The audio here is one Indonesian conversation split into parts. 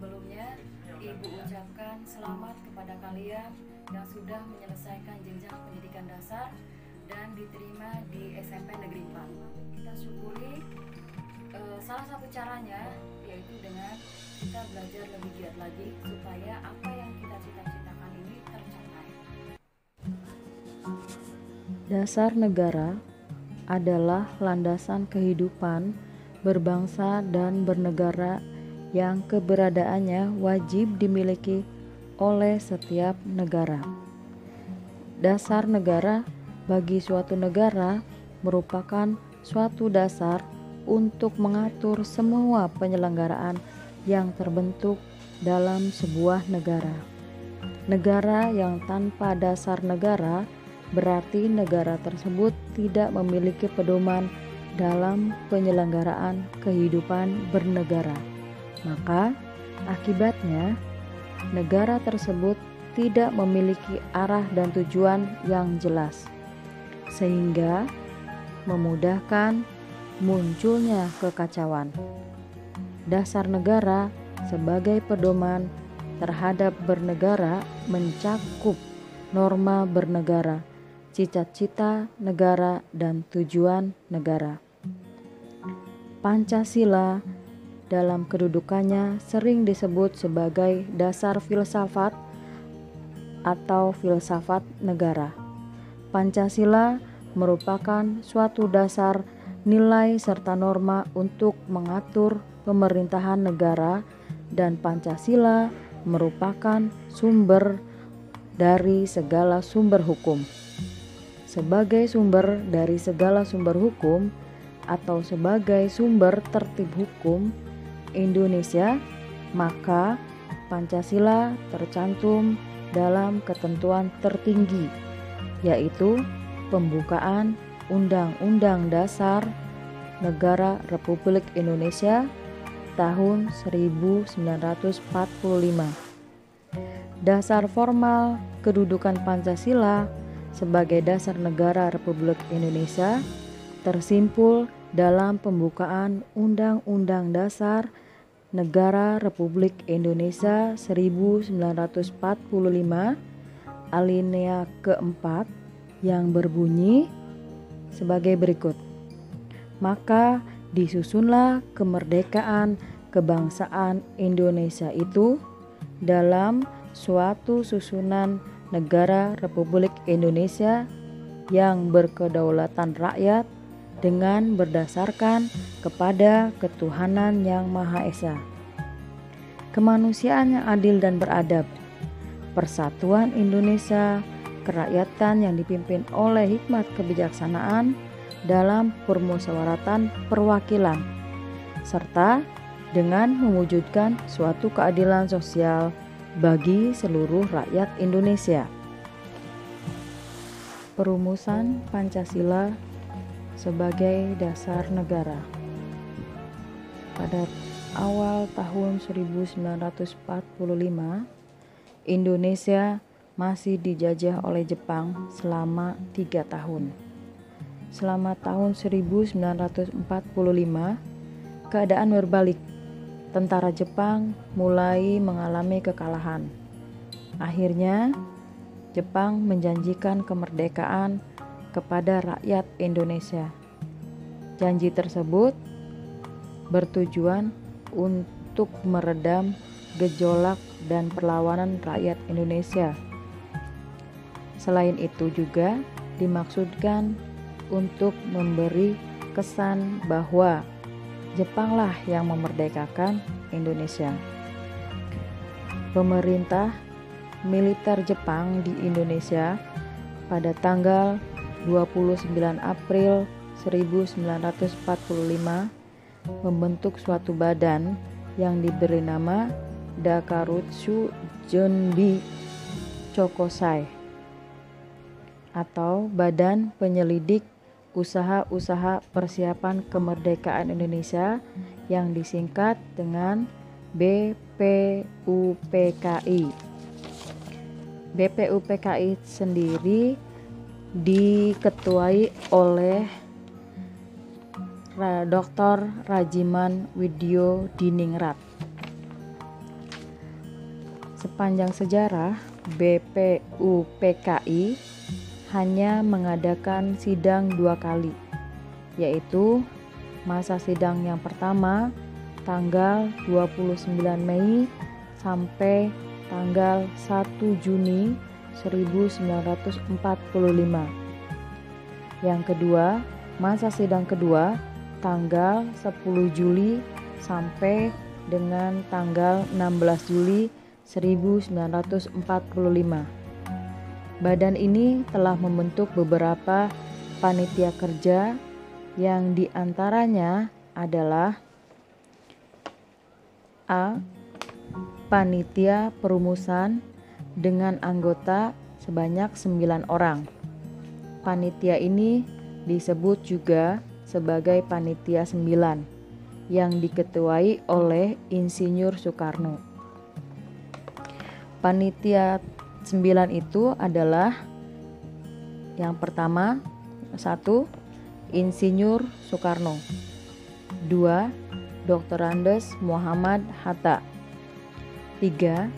Sebelumnya, Ibu ucapkan selamat kepada kalian yang sudah menyelesaikan jenjang pendidikan dasar dan diterima di SMP Negeri 4. Kita syukuri salah satu caranya yaitu dengan kita belajar lebih giat lagi supaya apa yang kita cita-citakan ini tercapai. Dasar negara adalah landasan kehidupan berbangsa dan bernegara yang keberadaannya wajib dimiliki oleh setiap negara. Dasar negara bagi suatu negara merupakan suatu dasar untuk mengatur semua penyelenggaraan yang terbentuk dalam sebuah negara. Negara yang tanpa dasar negara berarti negara tersebut tidak memiliki pedoman dalam penyelenggaraan kehidupan bernegara. Maka akibatnya negara tersebut tidak memiliki arah dan tujuan yang jelas, sehingga memudahkan munculnya kekacauan. Dasar negara sebagai pedoman terhadap bernegara mencakup norma bernegara, cita-cita negara, dan tujuan negara. Pancasila dalam kedudukannya sering disebut sebagai dasar filsafat atau filsafat negara. Pancasila merupakan suatu dasar nilai serta norma untuk mengatur pemerintahan negara, dan Pancasila merupakan sumber dari segala sumber hukum. Sebagai sumber dari segala sumber hukum atau sebagai sumber tertib hukum Indonesia, maka Pancasila tercantum dalam ketentuan tertinggi, yaitu pembukaan Undang-Undang Dasar Negara Republik Indonesia tahun 1945. Dasar formal kedudukan Pancasila sebagai dasar negara Republik Indonesia tersimpul dalam pembukaan Undang-Undang Dasar Negara Republik Indonesia 1945 alinea keempat yang berbunyi sebagai berikut. Maka disusunlah kemerdekaan kebangsaan Indonesia itu dalam suatu susunan negara Republik Indonesia yang berkedaulatan rakyat dengan berdasarkan kepada ketuhanan yang Maha Esa, kemanusiaan yang adil dan beradab, persatuan Indonesia, kerakyatan yang dipimpin oleh hikmat kebijaksanaan dalam permusyawaratan perwakilan, serta dengan mewujudkan suatu keadilan sosial bagi seluruh rakyat Indonesia. Perumusan Pancasila sebagai dasar negara. Pada awal tahun 1945, Indonesia masih dijajah oleh Jepang selama 3 tahun. Selama tahun 1945, keadaan berbalik. Tentara Jepang mulai mengalami kekalahan. Akhirnya, Jepang menjanjikan kemerdekaan kepada rakyat Indonesia. Janji tersebut bertujuan untuk meredam gejolak dan perlawanan rakyat Indonesia. Selain itu juga dimaksudkan untuk memberi kesan bahwa Jepanglah yang memerdekakan Indonesia. Pemerintah militer Jepang di Indonesia pada tanggal 29 April 1945 membentuk suatu badan yang diberi nama Dakarutsu Junbi Chokosai atau Badan Penyelidik Usaha-Usaha Persiapan Kemerdekaan Indonesia yang disingkat dengan BPUPKI. BPUPKI sendiri diketuai oleh Dr. Rajiman Widyo Diningrat. sepanjang sejarah BPUPKI hanya mengadakan sidang 2 kali, yaitu masa sidang yang pertama tanggal 29 Mei sampai tanggal 1 Juni 1945. Yang kedua, masa sidang kedua tanggal 10 Juli sampai dengan tanggal 16 Juli 1945. Badan ini telah membentuk beberapa panitia kerja yang diantaranya adalah A. Panitia Perumusan dengan anggota sebanyak 9 orang. Panitia ini disebut juga sebagai Panitia 9 yang diketuai oleh Insinyur Soekarno. Panitia 9 itu adalah yang pertama 1. Insinyur Soekarno, 2. Dr. Andes Muhammad Hatta, 3.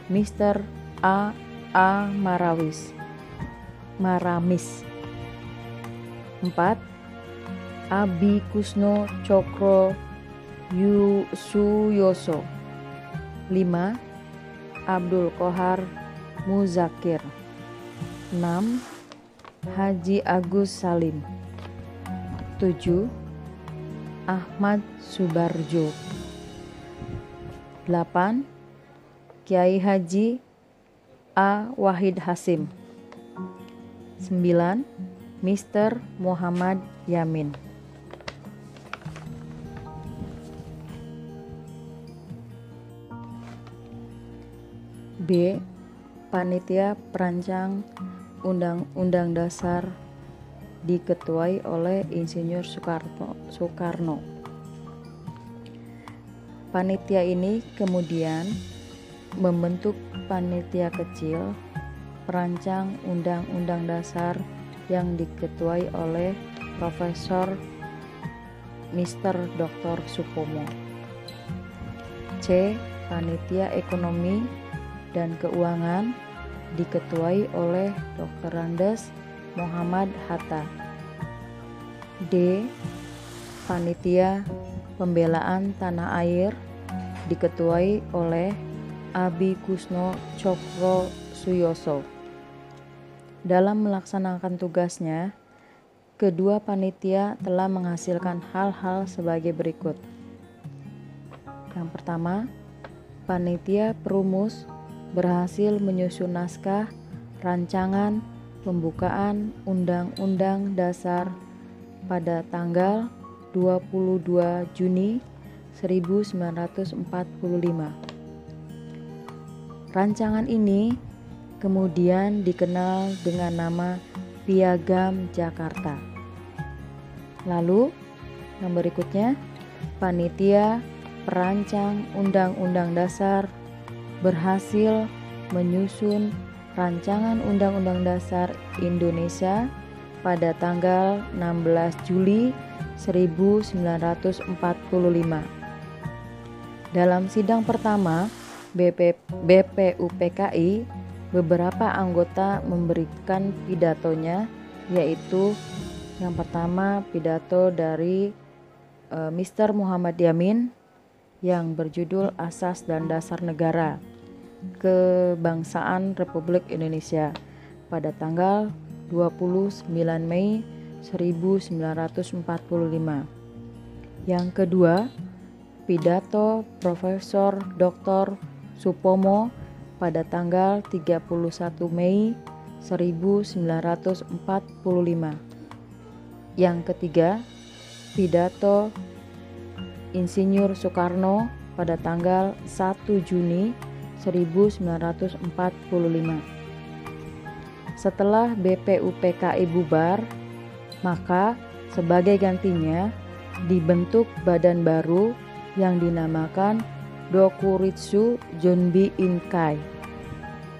Mr. A. Maramis, 4. Abi Kusno Cokro Suyoso, 5. Abdul Qohar Muzakir, 6. Haji Agus Salim, 7. Ahmad Subarjo, 8. Kiai Haji A. Wahid Hasim, 9. Mr. Muhammad Yamin. B. Panitia Perancang Undang-Undang Dasar diketuai oleh Insinyur Soekarno. Panitia ini kemudian membentuk panitia kecil perancang Undang-Undang Dasar yang diketuai oleh Profesor Mr. Dr. Supomo. C. Panitia Ekonomi dan Keuangan diketuai oleh Dr. Andes Muhammad Hatta. D. Panitia Pembelaan Tanah Air diketuai oleh Abi Kusno Cokro Suyoso. Dalam melaksanakan tugasnya, kedua panitia telah menghasilkan hal-hal sebagai berikut. Yang pertama, panitia perumus berhasil menyusun naskah rancangan pembukaan Undang-Undang Dasar pada tanggal 22 Juni 1945. Rancangan ini kemudian dikenal dengan nama Piagam Jakarta. Lalu, yang berikutnya, panitia perancang Undang-Undang Dasar berhasil menyusun Rancangan Undang-Undang Dasar Indonesia pada tanggal 16 Juli 1945. Dalam sidang pertama BPUPKI, beberapa anggota memberikan pidatonya, yaitu yang pertama pidato dari Mr. Muhammad Yamin yang berjudul Asas dan Dasar Negara Kebangsaan Republik Indonesia pada tanggal 29 Mei 1945. Yang kedua, pidato Profesor Dr. Supomo pada tanggal 31 Mei 1945. Yang ketiga, pidato Insinyur Soekarno pada tanggal 1 Juni 1945. Setelah BPUPKI bubar, maka sebagai gantinya dibentuk badan baru yang dinamakan Dokuritsu Junbi Inkai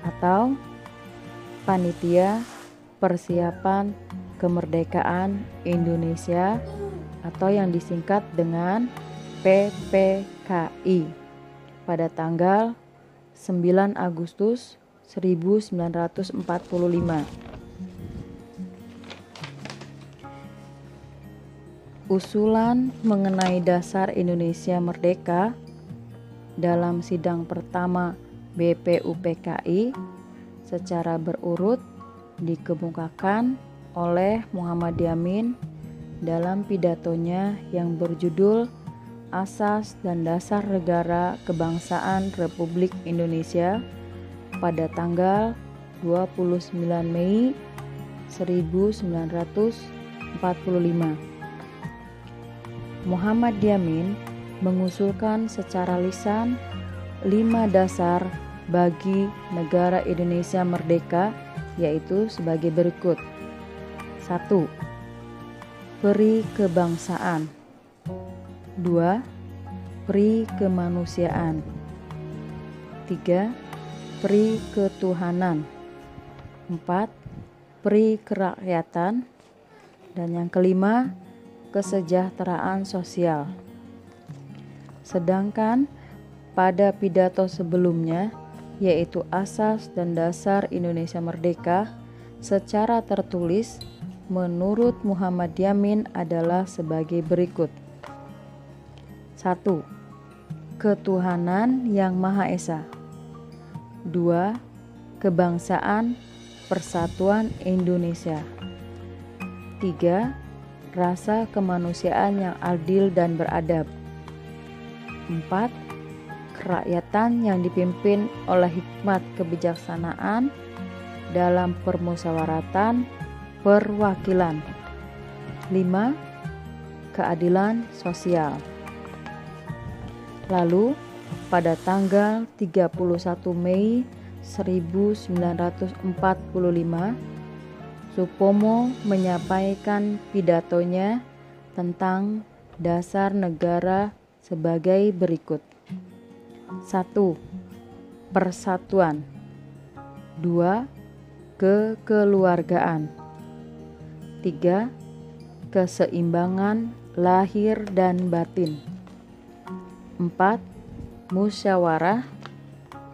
atau Panitia Persiapan Kemerdekaan Indonesia atau yang disingkat dengan PPKI pada tanggal 9 Agustus 1945. Usulan mengenai dasar Indonesia Merdeka dalam sidang pertama BPUPKI secara berurut dikemukakan oleh Muhammad Yamin dalam pidatonya yang berjudul Asas dan Dasar Negara Kebangsaan Republik Indonesia pada tanggal 29 Mei 1945. Muhammad Yamin mengusulkan secara lisan 5 dasar bagi negara Indonesia merdeka, yaitu sebagai berikut. 1. Peri kebangsaan. 2. Peri kemanusiaan. 3. Peri ketuhanan. 4. Peri kerakyatan. Dan yang kelima, kesejahteraan sosial. Sedangkan pada pidato sebelumnya, yaitu Asas dan Dasar Indonesia Merdeka, secara tertulis menurut Muhammad Yamin adalah sebagai berikut. 1. Ketuhanan yang Maha Esa. 2. Kebangsaan Persatuan Indonesia. 3. Rasa kemanusiaan yang adil dan beradab. 4. Kerakyatan yang dipimpin oleh hikmat kebijaksanaan dalam permusyawaratan perwakilan. 5. Keadilan sosial. Lalu pada tanggal 31 Mei 1945, Supomo menyampaikan pidatonya tentang dasar negara sebagai berikut. 1. Persatuan. 2. Kekeluargaan. 3. Keseimbangan lahir dan batin. 4. Musyawarah.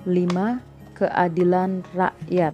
5. Keadilan rakyat.